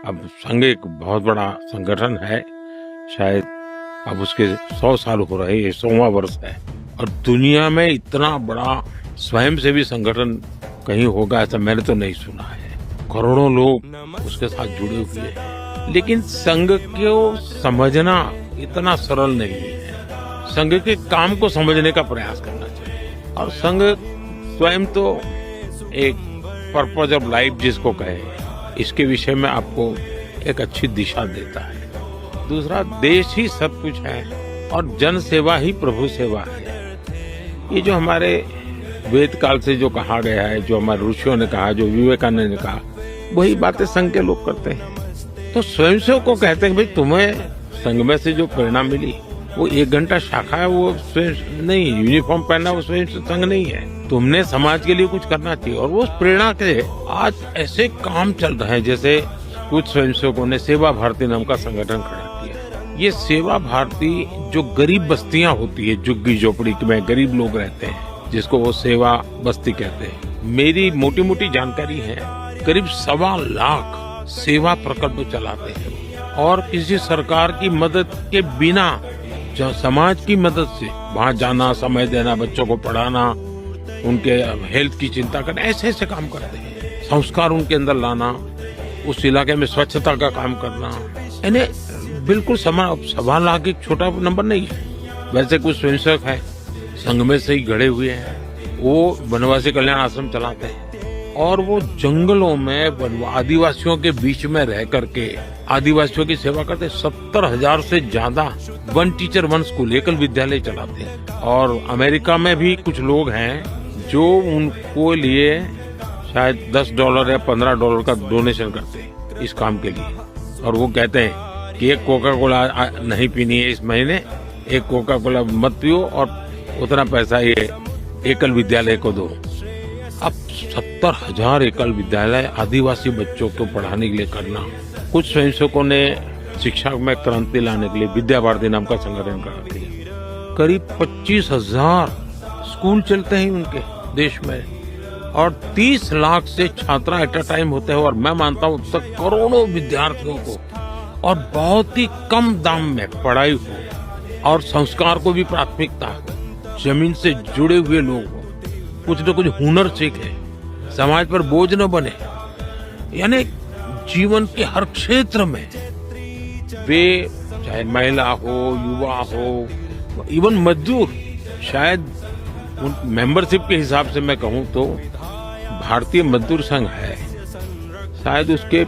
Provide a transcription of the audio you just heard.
अब संघ एक बहुत बड़ा संगठन है, शायद अब उसके 100 साल हो रहे, ये 100वां वर्ष है। और दुनिया में इतना बड़ा स्वयंसेवी संगठन कहीं होगा ऐसा मैंने तो नहीं सुना है। करोड़ों लोग उसके साथ जुड़े हुए हैं, लेकिन संघ को समझना इतना सरल नहीं है। संघ के काम को समझने का प्रयास करना चाहिए। और संघ स्वयं तो एक पर्पज ऑफ लाइफ जिसको कहे, इसके विषय में आपको एक अच्छी दिशा देता है। दूसरा, देश ही सब कुछ है और जन सेवा ही प्रभु सेवा है। ये जो हमारे वेद काल से जो कहा गया है, जो हमारे ऋषियों ने कहा, जो विवेकानंद ने कहा, वही बातें संघ के लोग करते हैं। तो स्वयंसेवक को कहते हैं भाई तुम्हें संघ में से जो प्रेरणा मिली वो 1 घंटा शाखा है, वो स्वयं नहीं, यूनिफॉर्म पहनना वो स्वयं संघ नहीं है। तुमने समाज के लिए कुछ करना चाहिए। और वो प्रेरणा के आज ऐसे काम चल रहे हैं, जैसे कुछ स्वयंसेवकों ने सेवा भारती नाम का संगठन खड़ा किया। ये सेवा भारती जो गरीब बस्तियां होती है, झुग्गी झोपड़ी में गरीब लोग रहते हैं, जिसको वो सेवा बस्ती कहते हैं। मेरी मोटी मोटी जानकारी है, करीब 1.25 लाख सेवा प्रकल्प चलाते हैं और किसी सरकार की मदद के बिना, जो समाज की मदद से वहां जाना, समय देना, बच्चों को पढ़ाना, उनके हेल्थ की चिंता करना, ऐसे ऐसे काम करते हैं। संस्कार उनके अंदर लाना, उस इलाके में स्वच्छता का काम करना, यानी बिल्कुल 1.25 लाख एक छोटा नंबर नहीं है। वैसे कुछ स्वयंसेवक है संघ में से ही गढ़े हुए हैं, वो वनवासी कल्याण आश्रम चलाते हैं और वो जंगलों में आदिवासियों के बीच में रह करके आदिवासियों की सेवा करते हैं। 70,000 से ज्यादा 1 टीचर 1 स्कूल, एकल विद्यालय चलाते हैं। और अमेरिका में भी कुछ लोग हैं जो उनको लिए शायद $10 या $15 का डोनेशन करते हैं इस काम के लिए। और वो कहते हैं कि एक कोका कोला नहीं पीनी है इस महीने, एक कोका कोला मत पियो और उतना पैसा ये एकल विद्यालय को दो। अब 70,000 एकल विद्यालय आदिवासी बच्चों को पढ़ाने के लिए करना। कुछ स्वयंसेवकों ने शिक्षा में क्रांति लाने के लिए विद्या भारती नाम का संगठन करा दिया। करीब 25,000 स्कूल चलते हैं उनके देश में और 30 लाख से छात्र एट अ टाइम होते हैं। और मैं मानता हूँ तक करोड़ों विद्यार्थियों को और बहुत ही कम दाम में पढ़ाई हो और संस्कार को भी प्राथमिकता हो, जमीन से जुड़े हुए लोग हो, कुछ न कुछ हुनर सीखे, समाज पर बोझ न बने। यानी जीवन के हर क्षेत्र में वे, चाहे महिला हो, युवा हो, इवन मजदूर, शायद उन मेंबरशिप के हिसाब से मैं कहूँ तो भारतीय मजदूर संघ है, शायद उसके